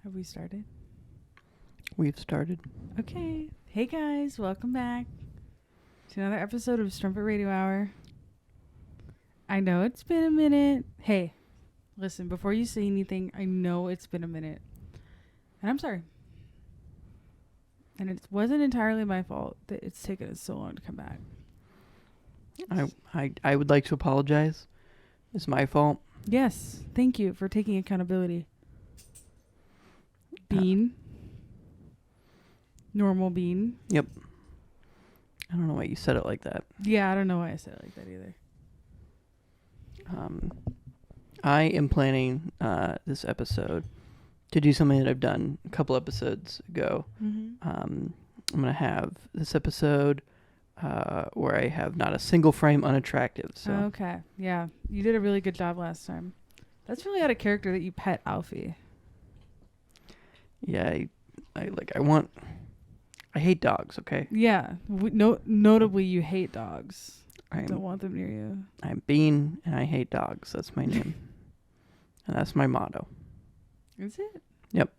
Have we started? We've started. Okay. Hey guys, welcome back to another episode of Strumpet Radio Hour. I know it's been a minute. Hey, listen, before you say anything, I know it's been a minute. And I'm sorry. And it wasn't entirely my fault that it's taken us so long to come back. I would like to apologize. It's my fault. Yes, thank you for taking accountability. Bean. Normal Bean. Yep. I don't know why you said it like that. Yeah, I don't know why I said it like that either. I am planning this episode to do something that I've done a couple episodes ago. Mm-hmm. I'm going to have this episode where I have not a single frame unattractive. So. Okay. Yeah. You did a really good job last time. That's really out of character that you pet Alfie. Yeah, I hate dogs, okay? Yeah. Notably, you hate dogs. Don't want them near you. I'm Bean, and I hate dogs. That's my name. And that's my motto. Is it? Yep.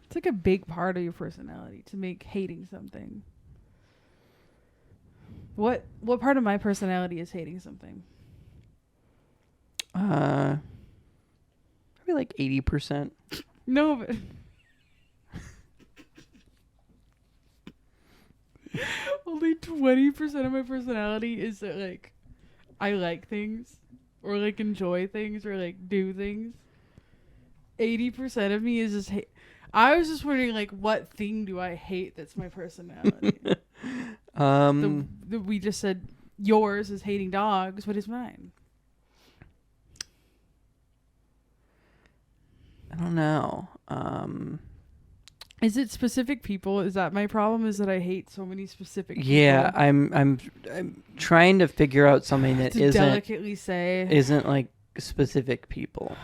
It's like a big part of your personality to make hating something. What part of my personality is hating something? Probably like 80%. No, but only 20% of my personality is that, like, I like things or like enjoy things or like do things. 80% of me is just hate. I was just wondering, like, what thing do I hate that's my personality? We just said yours is hating dogs. What is mine? I don't know. Is it specific people? Is that my problem? Is that I hate so many specific people? Yeah, I'm trying to figure out something that to delicately say isn't like specific people.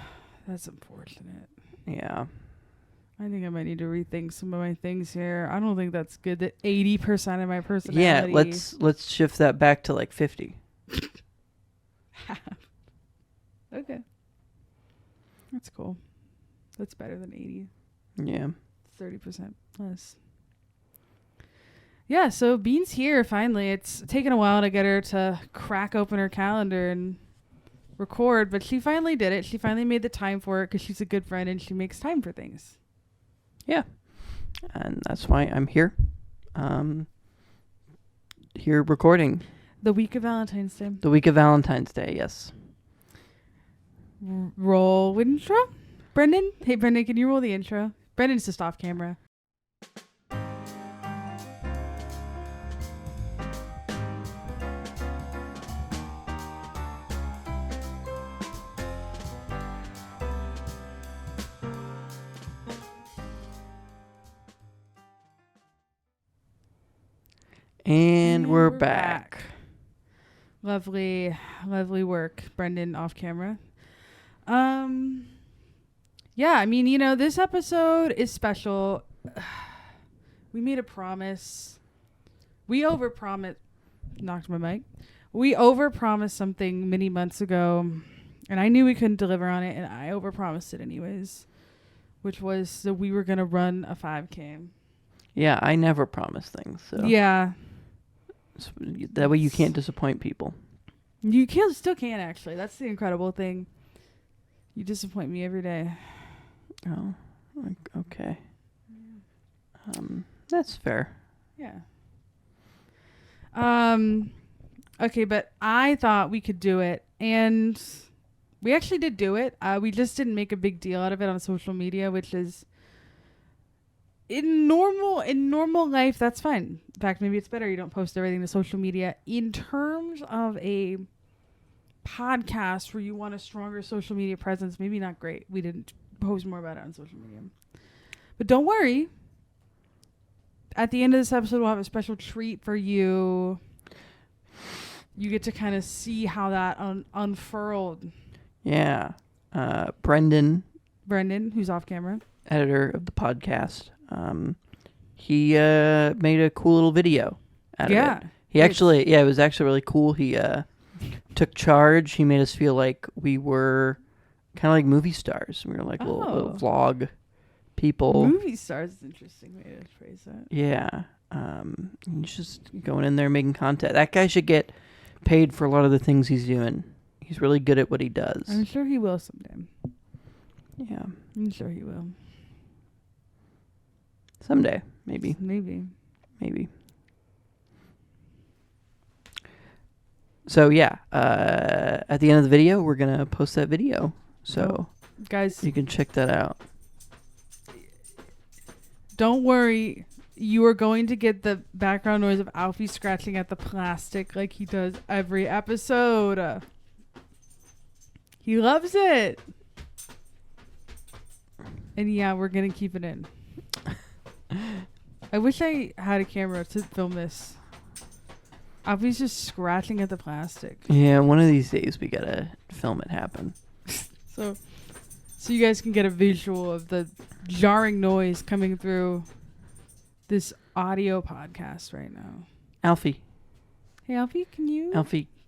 That's unfortunate. Yeah. I think I might need to rethink some of my things here. I don't think that's good that 80% of my personality. Yeah, let's shift that back to like 50. Okay. That's cool. That's better than 80. Yeah. 30% less. Yeah, so Bean's here finally. It's taken a while to get her to crack open her calendar and record, but she finally did it. She finally made the time for it because she's a good friend and she makes time for things. Yeah. And that's why I'm here. Here recording. The week of Valentine's Day. The week of Valentine's Day, yes. Roll intro? Brendan? Hey, Brendan, can you roll the intro? Brendan's just off camera. And we're back. Lovely, lovely work, Brendan, off camera. Yeah, I mean, this episode is special. We made a promise. We overpromised. Knocked my mic. We overpromised something many months ago, and I knew we couldn't deliver on it, and I overpromised it anyways, which was that we were going to run a 5K. Yeah, I never promise things. So. Yeah. So that way you can't disappoint people. You still can, actually. That's the incredible thing. You disappoint me every day. Oh, okay. That's fair. Yeah. Okay, but I thought we could do it, and we actually did do it. We just didn't make a big deal out of it on social media, which is in normal life, that's fine. In fact, maybe it's better you don't post everything to social media. In terms of a podcast where you want a stronger social media presence, maybe not great. We didn't post more about it on social media. But don't worry. At the end of this episode, we'll have a special treat for you. You get to kind of see how that unfurled. Yeah. Brendan, who's off camera, editor of the podcast, he made a cool little video out of it. It was actually really cool. He took charge. He made us feel like we were kind of like movie stars. We were like little vlog people. Movie stars is an interesting way to phrase that. Yeah. He's just going in there making content. That guy should get paid for a lot of the things he's doing. He's really good at what he does. I'm sure he will someday. Yeah. I'm sure he will. Someday, maybe. Maybe. So yeah, at the end of the video, we're gonna post that video. So guys, you can check that out. Don't worry. You are going to get the background noise of Alfie scratching at the plastic like he does every episode. He loves it. And yeah, we're going to keep it in. I wish I had a camera to film this. Alfie's just scratching at the plastic. Yeah, one of these days we gotta film it happen. So you guys can get a visual of the jarring noise coming through this audio podcast right now. Alfie. Hey, Alfie, can you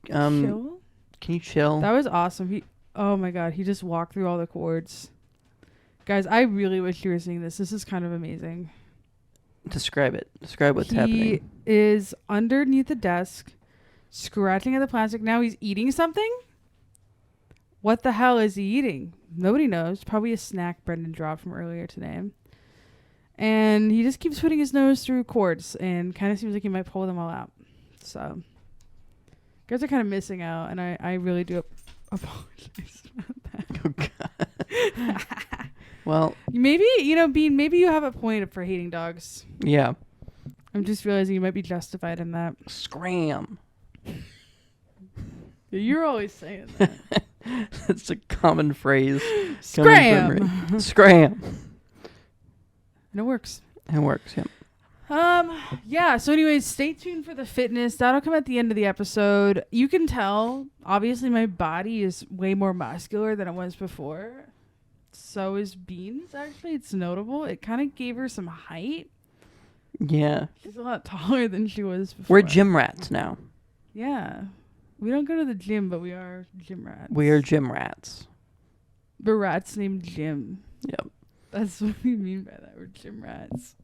chill? Can you chill? That was awesome. Oh my God, he just walked through all the chords. Guys, I really wish you were seeing this. This is kind of amazing. Describe it. Describe what's happening. He is underneath the desk, scratching at the plastic. Now he's eating something? What the hell is he eating? Nobody knows. Probably a snack Brendan dropped from earlier today. And he just keeps putting his nose through cords and kind of seems like he might pull them all out. So, you guys are kind of missing out, and I really do apologize about that. Oh, God. Well, maybe, Bean, maybe you have a point for hating dogs. Yeah. I'm just realizing you might be justified in that. Scram. You're always saying that. It's a common phrase. Scram. Scram. And it works. It works, yeah. Yeah, so anyways, stay tuned for the fitness. That'll come at the end of the episode. You can tell, obviously, my body is way more muscular than it was before. So is Bean's, actually. It's notable. It kind of gave her some height. Yeah. She's a lot taller than she was before. We're gym rats now. Yeah. We don't go to the gym, but we are gym rats. We are gym rats. We're rats named Jim. Yep. That's what we mean by that. We're gym rats.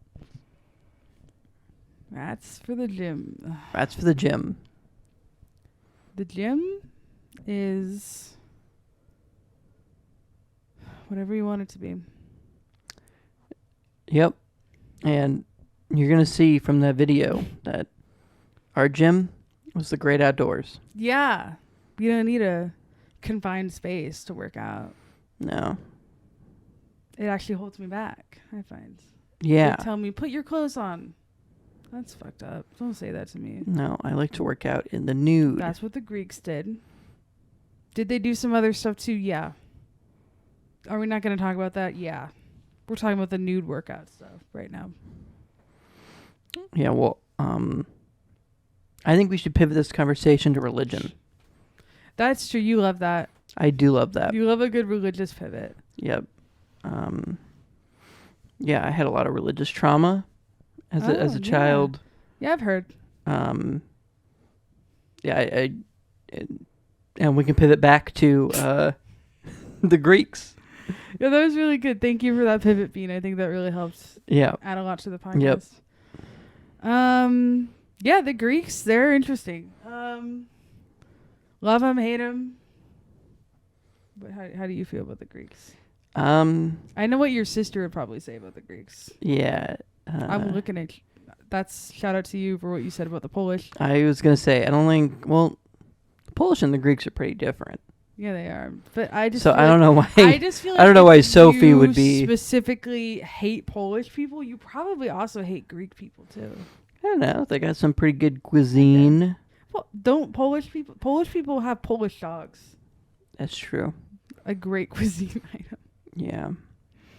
Rats for the gym. Rats for the gym. The gym is whatever you want it to be. Yep. And you're going to see from that video that our gym was the great outdoors. Yeah. You don't need a confined space to work out. No. It actually holds me back, I find. Yeah. They tell me, put your clothes on. That's fucked up. Don't say that to me. No, I like to work out in the nude. That's what the Greeks did. Did they do some other stuff too? Yeah. Are we not going to talk about that? Yeah. We're talking about the nude workout stuff right now. Yeah, well, I think we should pivot this conversation to religion. That's true. You love that. I do love that. You love a good religious pivot. Yep. Yeah, I had a lot of religious trauma as a child. Yeah, I've heard. Yeah, and we can pivot back to the Greeks. Yeah, that was really good. Thank you for that pivot, Bean. I think that really helps. Yeah. Add a lot to the podcast. Yep. Yeah, the Greeks, they're interesting. Love them, hate them. But how do you feel about the Greeks? I know what your sister would probably say about the Greeks. Yeah. I'm looking at that's shout out to you for what you said about the Polish. I was going to say, I don't think, well, the Polish and the Greeks are pretty different. Yeah, they are. But I just I don't know why. I just feel like I don't know why Sophie would be specifically hate Polish people. You probably also hate Greek people too. I don't know. They got some pretty good cuisine. Okay. Well, don't Polish people have Polish dogs. That's true. A great cuisine item. Yeah.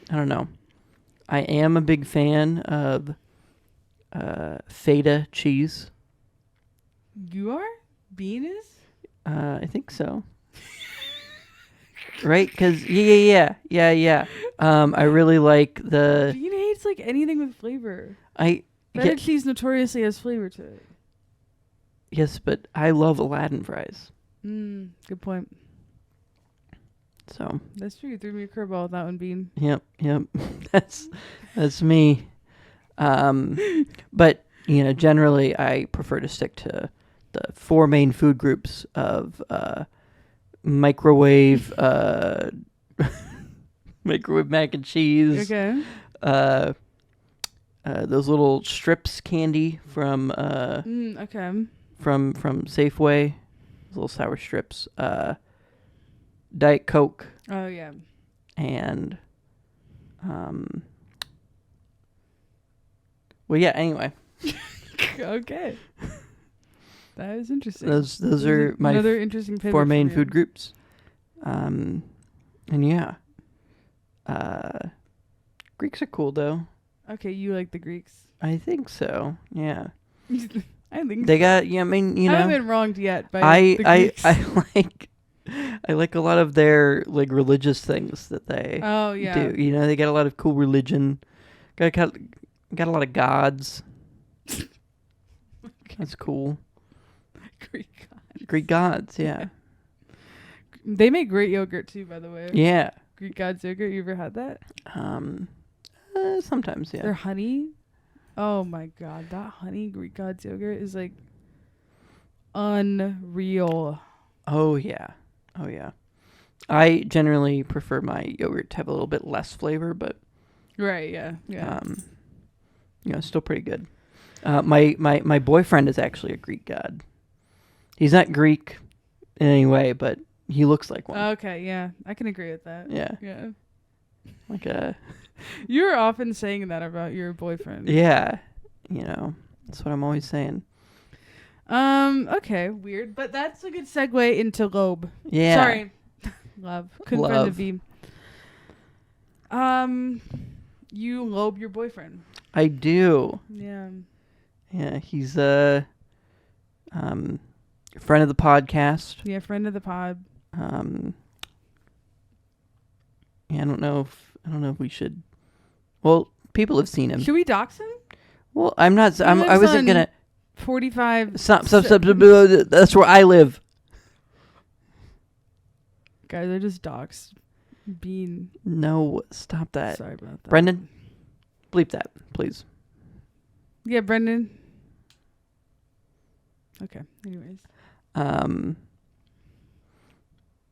I don't know. I am a big fan of feta cheese. You are? Bean is? I think so. Right? Because, yeah. I really like the... Bean hates like anything with flavor. Feta cheese notoriously has flavor to it. Yes, but I love Aladdin fries. Good point. So that's true. You threw me a curveball with that one, Bean. Yep. That's me. But generally, I prefer to stick to the 4 main food groups of microwave, microwave mac and cheese. Okay. Those little strips candy from okay. from Safeway, those little sour strips. Diet Coke. Oh yeah. And well, yeah. Anyway. Okay. That is interesting. Those are my another interesting pivot 4 main for you. food groups. And yeah. Greeks are cool though. Okay, you like the Greeks. I think so. Yeah. I think they got. Yeah, I mean, I haven't been wronged yet by the I Greeks. I like a lot of their like religious things that they do. They got a lot of cool religion. Got a lot of gods. Okay. That's cool. Greek gods, yeah. They make great yogurt too, by the way. Yeah. Greek gods yogurt. You ever had that? Sometimes, yeah. Their honey. Oh my god, that honey Greek gods yogurt is like unreal. Oh yeah. I generally prefer my yogurt to have a little bit less flavor, but right, yeah. Still pretty good. My boyfriend is actually a Greek god. He's not Greek in any way, but he looks like one. Okay, yeah, I can agree with that. Yeah. Like a. You're often saying that about your boyfriend. Yeah, that's what I'm always saying. Okay, weird, but that's a good segue into Loeb. Yeah. Sorry. Love. Couldn't find the V. You Loeb your boyfriend. I do. Yeah. Yeah, he's a friend of the podcast. Yeah, friend of the pod. Yeah, I don't know if we should. Well, people have seen him. Should we dox him? Well, I'm not. I wasn't gonna. 45. That's where I live. Guys, I just doxed Bean. No, stop that. Sorry about that. Brendan, bleep that, please. Yeah, Brendan. Okay. Anyways.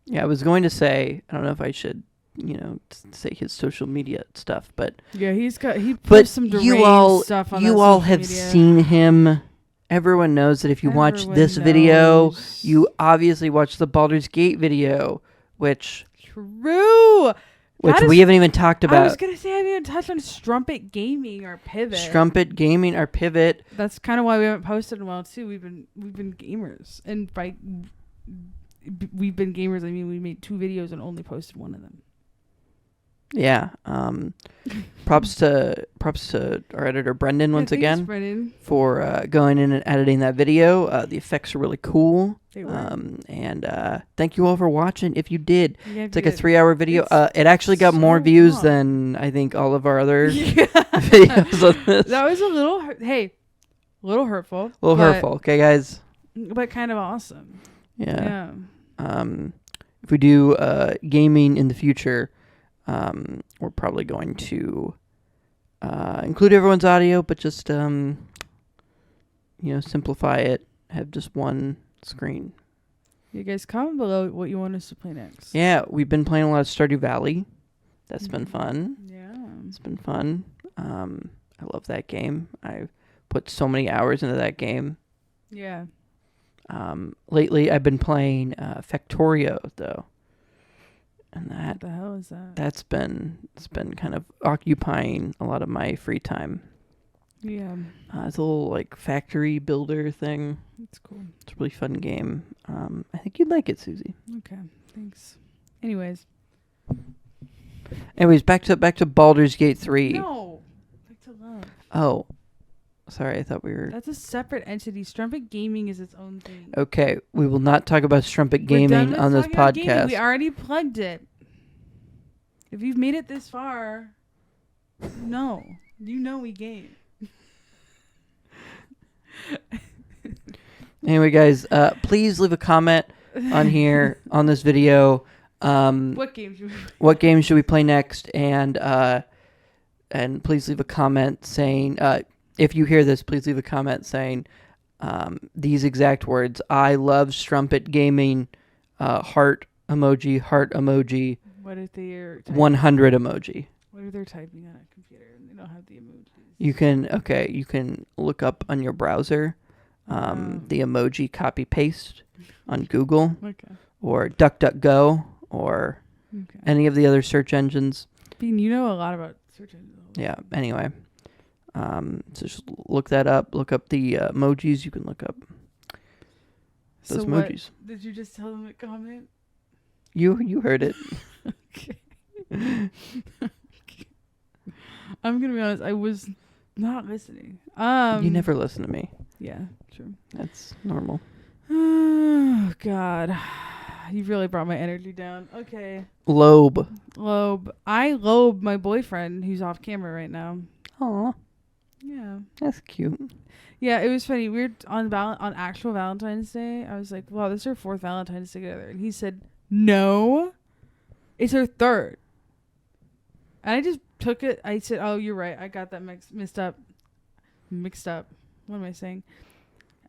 Yeah, I was going to say, I don't know if I should, say his social media stuff, but yeah, he posts some deranged stuff on you all have media. seen him. Everyone knows that if you watch this video, you obviously watched the Baldur's Gate video, which we haven't even talked about. I was gonna say I haven't even touched on Strumpet Gaming or Pivot. Strumpet Gaming or Pivot. That's kind of why we haven't posted in a while too. We've been gamers, and by we've been gamers, I mean we made 2 videos and only posted one of them. Yeah. Props to our editor Brendan once again, Brendan, for going in and editing that video. The effects are really cool. They were. And thank you all for watching. If you did, it's like a 3-hour video. It actually got more views than I think all of our other videos on this. That was a little hurtful. A little hurtful. Okay, guys. But kind of awesome. Yeah. If we do gaming in the future, we're probably going to include everyone's audio, but just simplify it. Have just one screen. You guys comment below what you want us to play next. Yeah, we've been playing a lot of Stardew Valley. That's been fun. Yeah, it's been fun. I love that game. I've put so many hours into that game. Yeah. Lately I've been playing Factorio though. And what the hell is that? It's been kind of occupying a lot of my free time. Yeah. It's a little like factory builder thing. It's cool. It's a really fun game. I think you'd like it, Susie. Okay, thanks. Anyways, back to Baldur's Gate 3. No, back to Love. Oh, sorry. I thought we were. That's a separate entity. Strumpet Gaming is its own thing. Okay, we will not talk about Strumpet Gaming on this podcast. We already plugged it. If you've made it this far, no, we game. Anyway, guys, please leave a comment on here on this video. What game should we play? What game should we play next? And please leave a comment saying, if you hear this, please leave a comment saying these exact words. I love Strumpet Gaming, heart emoji, What if they're 100 emoji. What if they're typing on a computer and they don't have the emojis? You can look up on your browser the emoji copy paste on Google or DuckDuckGo or any of the other search engines. Bean, you know a lot about search engines. Yeah, anyway. So just look that up. Look up the emojis. You can look up those emojis. Did you just tell them to comment? You heard it. Okay. I'm going to be honest. I was not listening. You never listen to me. Yeah, true. That's normal. Oh, God. You've really brought my energy down. Okay. Lobe. I lobe my boyfriend who's off camera right now. Aw. Yeah. That's cute. Yeah, it was funny. We were on actual Valentine's Day. I was like, wow, this is our 4th Valentine's Day together. And he said, no, it's our 3rd. And I just took it. I said, oh, you're right. I got that mixed up. What am I saying?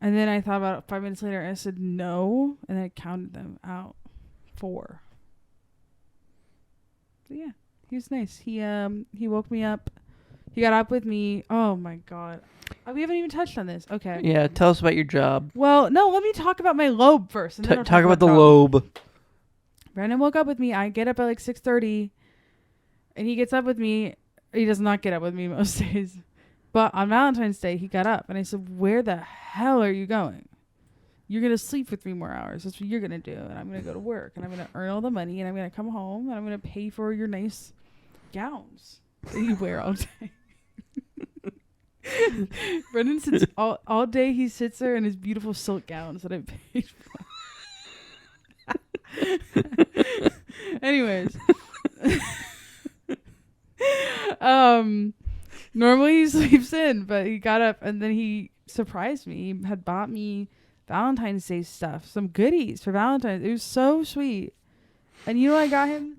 And then I thought about it 5 minutes later and I said, no. And then I counted them out. 4. So yeah, he was nice. He woke me up. He got up with me. Oh my God. We haven't even touched on this. Okay. Yeah, tell us about your job. Well, no, let me talk about my lobe first. And then talk about the lobe. Brandon woke up with me. I get up at like 6:30. And he gets up with me. He does not get up with me most days. But on Valentine's Day, he got up. And I said, where the hell are you going? You're going to sleep for 3 more hours. That's what you're going to do. And I'm going to go to work. And I'm going to earn all the money. And I'm going to come home. And I'm going to pay for your nice gowns that you wear all day. Brendan sits all day. He sits there in his beautiful silk gowns that I paid for. Anyways. Normally he sleeps in, but he got up and then he surprised me. He had bought me Valentine's Day stuff, some goodies for Valentine's. It was so sweet. And you know what I got him?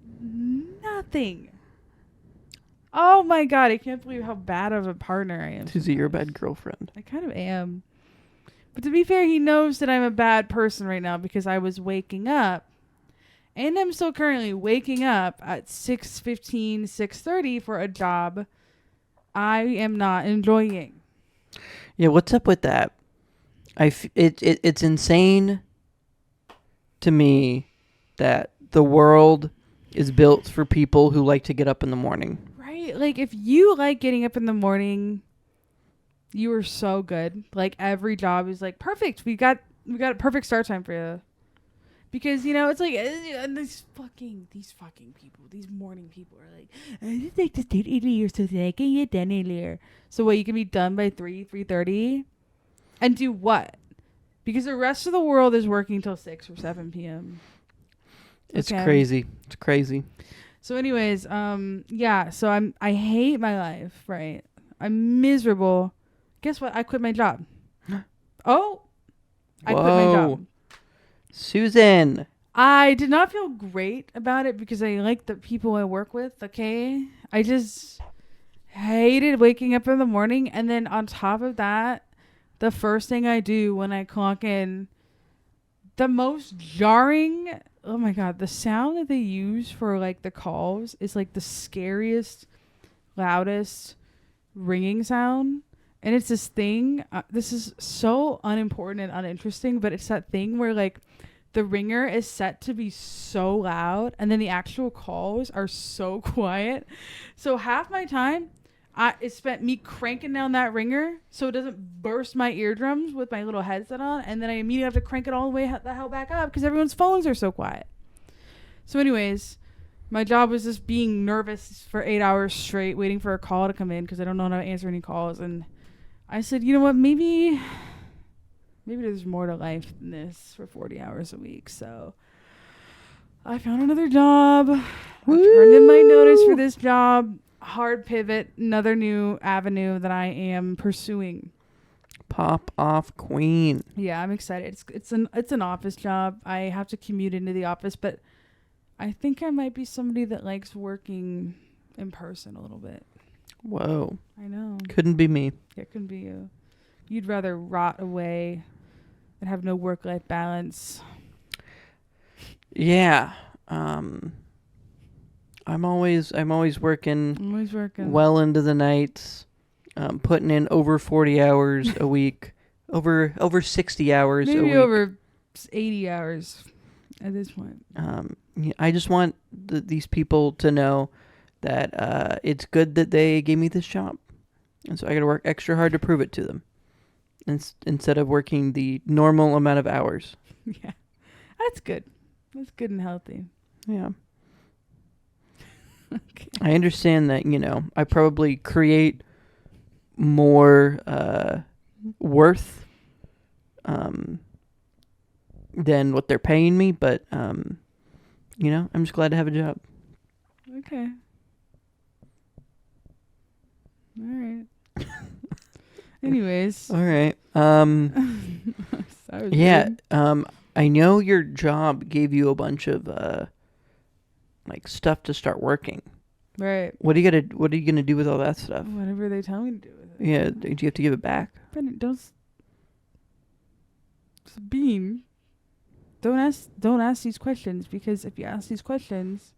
Nothing. Oh my God, I can't believe how bad of a partner I am. Susie, you're a bad girlfriend. I kind of am. But to be fair, he knows that I'm a bad person right now because I was waking up. And I'm still currently waking up at 6:15, 6:30 for a job I am not enjoying. Yeah, what's up with that? It's insane to me that the world is built for people who like to get up in the morning. Right? Like, if you like getting up in the morning, you are so good. Like, every job is like, perfect. We got a perfect start time for you. Because, you know, it's like, these fucking people, these morning people are like, I just like to start earlier so that I can get done earlier. So what, you can be done by 3:30? And do what? Because the rest of the world is working till 6 or 7 p.m. It's crazy. It's crazy. So anyways, yeah, so I hate my life, right? I'm miserable. Guess what? I quit my job. Oh, I quit my job. Susan. I did not feel great about it because I like the people I work with, okay? I just hated waking up in the morning. And then on top of that, the first thing I do when I clock in, the most jarring, oh my God, the sound that they use for like the calls is like the scariest, loudest ringing sound. And it's this thing, this is so unimportant and uninteresting, but it's that thing where like the ringer is set to be so loud and then the actual calls are so quiet. So half my time, it spent me cranking down that ringer so it doesn't burst my eardrums with my little headset on. And then I immediately have to crank it all the way the hell back up because everyone's phones are so quiet. So anyways, my job was just being nervous for 8 hours straight, waiting for a call to come in because I don't know how to answer any calls. And I said, you know what, maybe there's more to life than this for 40 hours a week. So I found another job. I turned in my notice for this job. Hard pivot, another new avenue that I am pursuing. Pop off queen. Yeah, I'm excited. It's an office job. I have to commute into the office, but I think I might be somebody that likes working in person a little bit. Whoa. I know. Couldn't be me. It can be you. You'd rather rot away and have no work-life balance. Yeah. I'm always working I'm always working. well into the nights, putting in over 40 hours a week, over 60 hours a maybe week. over 80 hours at this point. Yeah, I just want these people to know that it's good that they gave me this job. And so I got to work extra hard to prove it to them instead of working the normal amount of hours. Yeah. That's good. That's good and healthy. Yeah. Okay. I understand that, I probably create more worth than what they're paying me, but, I'm just glad to have a job. Okay. All right. Anyways. All right. That was Yeah. weird. I know your job gave you a bunch of stuff to start working. Right. What are you gonna do with all that stuff? Whatever they tell me to do with it. Yeah. Do you have to give it back? But Bean, don't ask these questions, because if you ask these questions,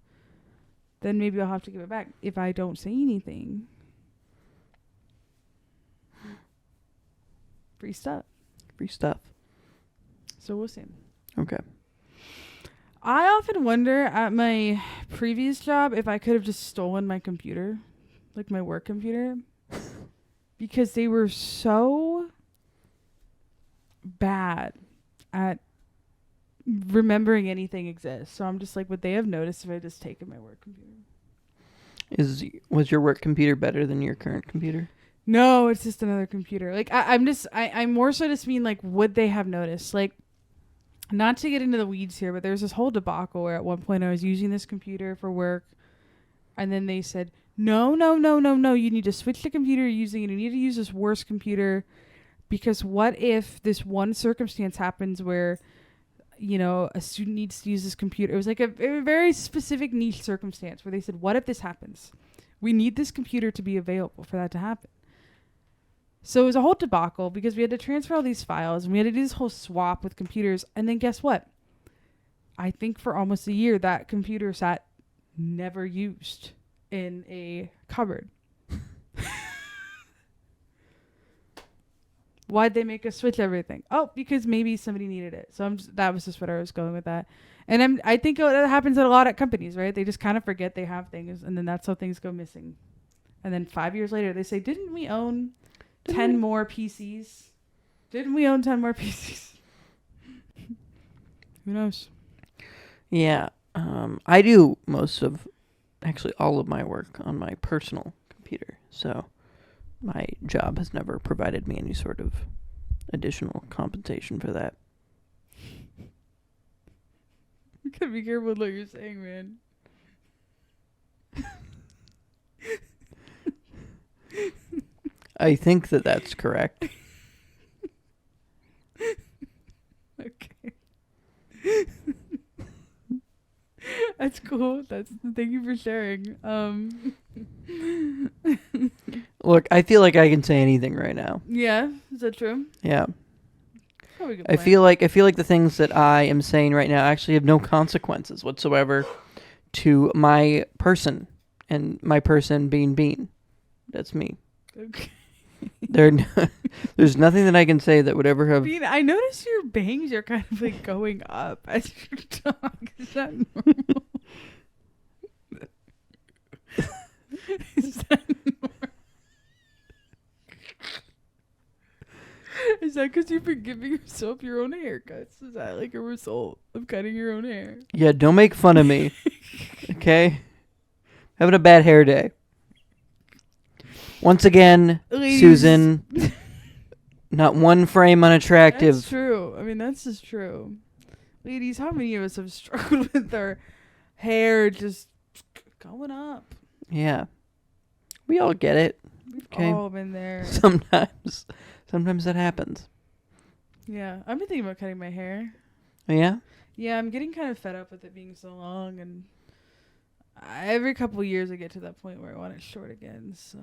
then maybe I'll have to give it back if I don't say anything. Free stuff. Free stuff. So we'll see. Okay. I often wonder at my previous job if I could have just stolen my computer, like my work computer, because they were so bad at remembering anything exists. So I'm just like, would they have noticed if I just taken my work computer? Was your work computer better than your current computer? No, it's just another computer. Like I'm more so just mean like, would they have noticed? Like, not to get into the weeds here, but there's this whole debacle where at one point I was using this computer for work, and then they said, no, you need to switch the computer you're using, and you need to use this worse computer, because what if this one circumstance happens where, a student needs to use this computer? It was like a very specific niche circumstance where they said, what if this happens? We need this computer to be available for that to happen. So it was a whole debacle because we had to transfer all these files and we had to do this whole swap with computers. And then guess what? I think for almost a year that computer sat never used in a cupboard. Why'd they make us switch everything? Oh, because maybe somebody needed it. So that was just what I was going with that. And I think that happens a lot at companies, right? They just kind of forget they have things, and then that's how things go missing. And then 5 years later, they say, didn't we own 10 more PCs? Didn't we own 10 more PCs? Who knows? Yeah. I do actually all of my work on my personal computer. So my job has never provided me any sort of additional compensation for that. You gotta be careful with what you're saying, man. I think that's correct. Okay. That's cool. Thank you for sharing. Look, I feel like I can say anything right now. Yeah, is that true? Yeah. Probably a good I point. feel like the things that I am saying right now actually have no consequences whatsoever to my person, and my person being Bean. That's me. Okay. There's nothing that I can say that would ever have. Bean, I noticed your bangs are kind of like going up as you talk. Is that normal? Is that normal? Is that because you've been giving yourself your own haircuts? Is that like a result of cutting your own hair? Yeah, don't make fun of me. Okay? Having a bad hair day. Once again, Ladies. Susan, not one frame unattractive. That's true. I mean, that's just true. Ladies, how many of us have struggled with our hair just going up? Yeah. We all get it. We've Okay. all been there. Sometimes that happens. Yeah, I've been thinking about cutting my hair. Yeah? Yeah, I'm getting kind of fed up with it being so long, and every couple of years I get to that point where I want it short again. So,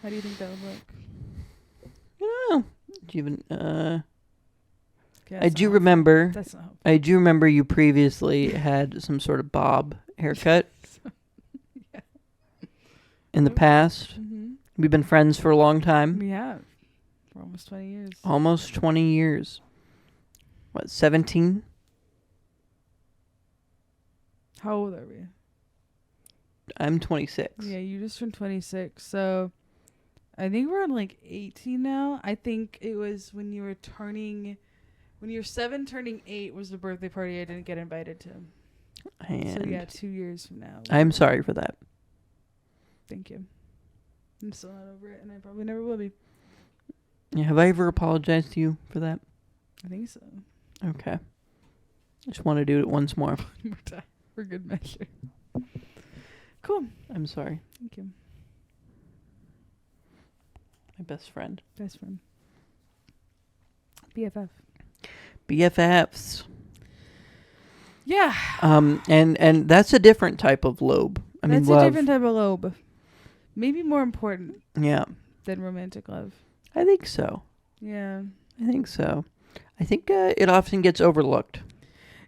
how do you think that would look? Oh, do you even? Yeah, I that's do not helpful. remember. That's not helpful. I do remember you previously had some sort of bob haircut. Yeah. In the past. Mm-hmm. We've been friends for a long time. We have for almost 20 years. Almost 20 years. What, 17? How old are we? I'm 26. Yeah, you just turned 26. So I think we're on like 18 now. I think it was when you were 7 turning 8 was the birthday party I didn't get invited to. And So yeah, 2 years from now. I'm sorry for that. Thank you. I'm still not over it, and I probably never will be. Yeah, have I ever apologized to you for that? I think so. Okay. Just want to do it once more. For good measure. Cool. I'm sorry. Thank you. My best friend. Best friend. BFF. BFFs. Yeah. And that's a different type of lobe. I mean, That's love. a different type of lobe. Maybe more important Yeah, than romantic love. I think so. Yeah. I think it often gets overlooked.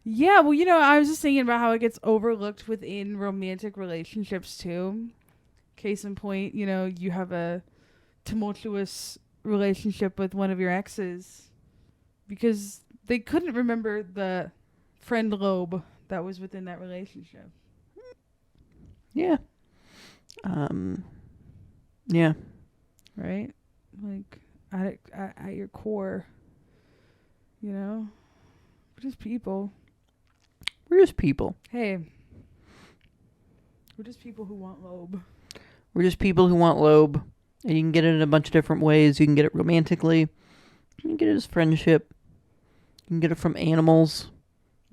Yeah, well, I was just thinking about how it gets overlooked within romantic relationships too. Case in point, you have a tumultuous relationship with one of your exes because they couldn't remember the friend lobe that was within that relationship. Yeah. Yeah. Right? Like, at your core, we're just people. We're just people. Hey. We're just people who want lobe. We're just people who want lobe. And you can get it in a bunch of different ways. You can get it romantically. You can get it as friendship. You can get it from animals.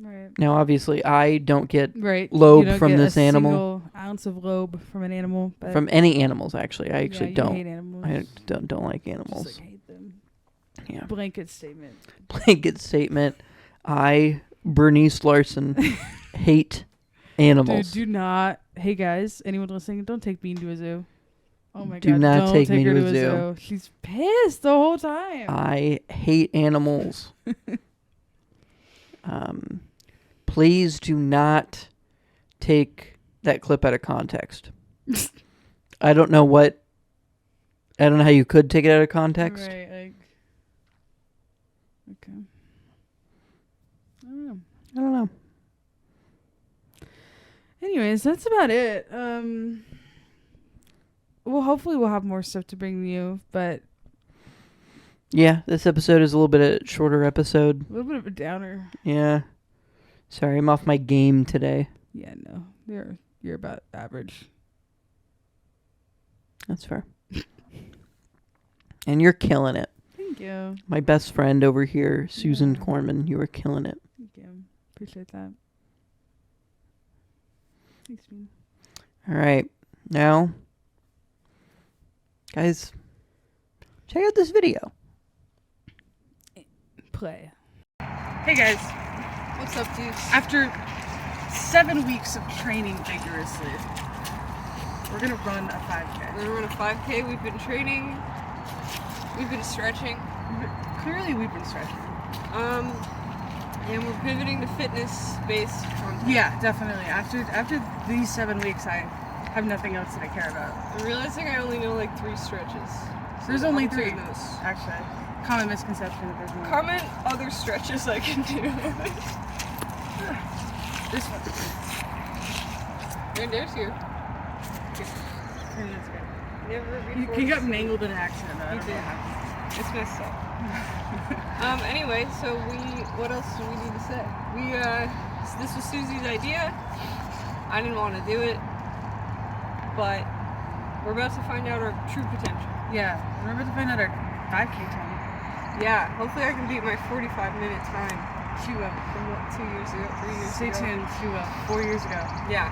Right. Now, obviously, I don't get Right. lobe You don't from get this a animal. Single ounce of lobe from an animal. But From any animals, actually. I actually you don't. hate animals. I don't like animals. Just hate them. Yeah. Blanket statement. Blanket statement. I, Bernice Larson, hate animals. Dude, do not. Hey guys, anyone listening, don't take Bean to a zoo. Oh my Do god, not don't take me her to a zoo. She's pissed the whole time. I hate animals. Please do not take that clip out of context. I don't know how you could take it out of context. Right, like. Okay. I don't know. Anyways, that's about it. Well, hopefully we'll have more stuff to bring you, but Yeah, this episode is a little bit of a shorter episode. a little bit of a downer. Yeah. Sorry, I'm off my game today. Yeah, no. You're about average. That's fair. And you're killing it. Thank you. My best friend over here, Susan Yeah. Corman, you were killing it. Thank you. Appreciate that. Thanks, Bean. All right. Now, guys, check out this video. Play. Hey guys. What's up, dudes? After 7 weeks of training vigorously, we're gonna run a 5K. We're gonna run a 5K. We've been training. We've been stretching. Clearly, we've been stretching. And we're pivoting to fitness-based content. Yeah, definitely. After these 7 weeks, I have nothing else that I care about. I'm realizing I only know like 3 stretches. There's So only I'm 3, doing those. actually. Common misconception that there's more. Comment other stretches I can do. This one. And there's you. And that's good. Never He before. got mangled in an accident. Though. I He don't know did. what happened. It's messed up. Anyway, what else do we need to say? This was Susie's idea. I didn't want to do it, but we're about to find out our true potential. Yeah, remember to find out our 5K time. Yeah, hopefully I can beat my 45-minute time She will. from 2 years ago, 3 years Stay ago. tuned. She will. 4 years ago. Yeah.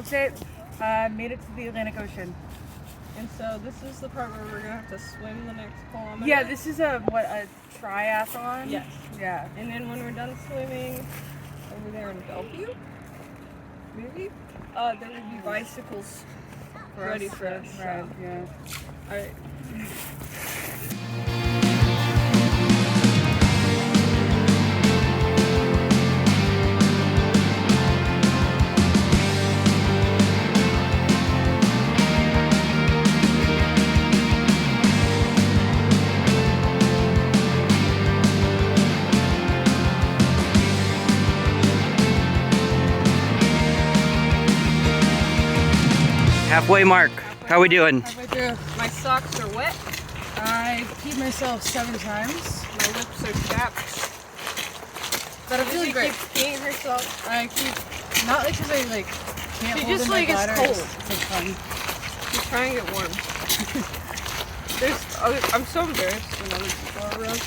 That's it. Made it to the Atlantic Ocean. And so this is the part where we're gonna have to swim the next kilometer. Yeah, this is a triathlon? Yes. Yeah. And then when we're done swimming, over there in Bellevue, maybe, there will be bicycles ready for us. Right, yeah. Alright. Halfway mark. How we doing? Halfway through. My socks are wet. I peed myself 7 times. My lips are chapped. But I'm feeling She great. keeps peeing herself. I keep, not like because I like can't She hold just, in my like, is bladder. cold. It's like fun. She's trying to get warm. I'm so embarrassed when other people are around.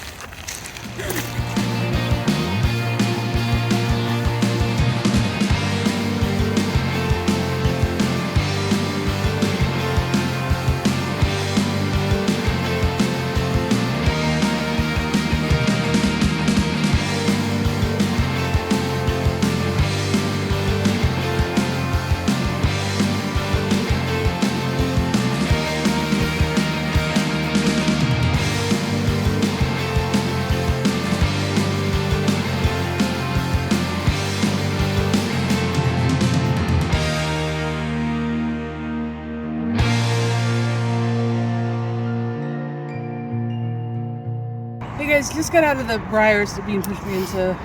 Hey guys, just got out of the briars that Bean pushed me into.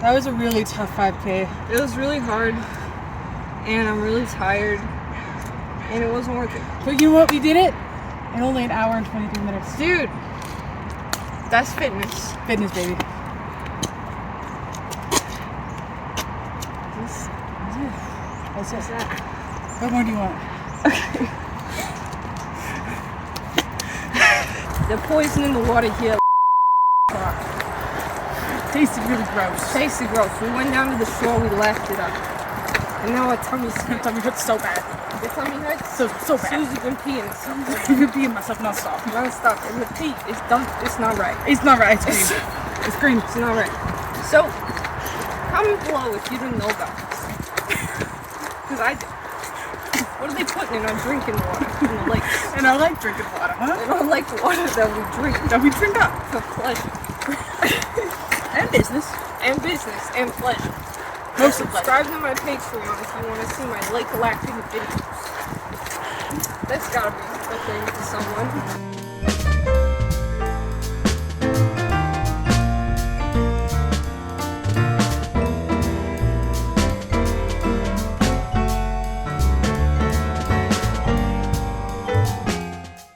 That was a really tough 5K. It was really hard, and I'm really tired, and it wasn't worth it. But you know what? We did it in only an hour and 23 minutes. Dude, that's fitness. Fitness, baby. That's it. What more do you want? The poison in the water here Tasted really gross. tasted gross. We went down to the shore, we laughed it up. And now our tummy's My tummy hurts so bad. Your tummy hurts? So bad. Susie's been peeing itself. I've been peeing myself nonstop. Non-stop. And the pee is done. It's not right. It's not right. It's green. It's green. It's not right. So, comment below if you didn't know about this. Because I did. What are they putting in our drinking water in the lakes? And I like drinking water, They huh? don't like water that we drink That we drink up. for pleasure. And business. And business and pleasure. Most of pleasure. Subscribe to my Patreon if you want to see my lake galactic videos. That's gotta be a thing for someone.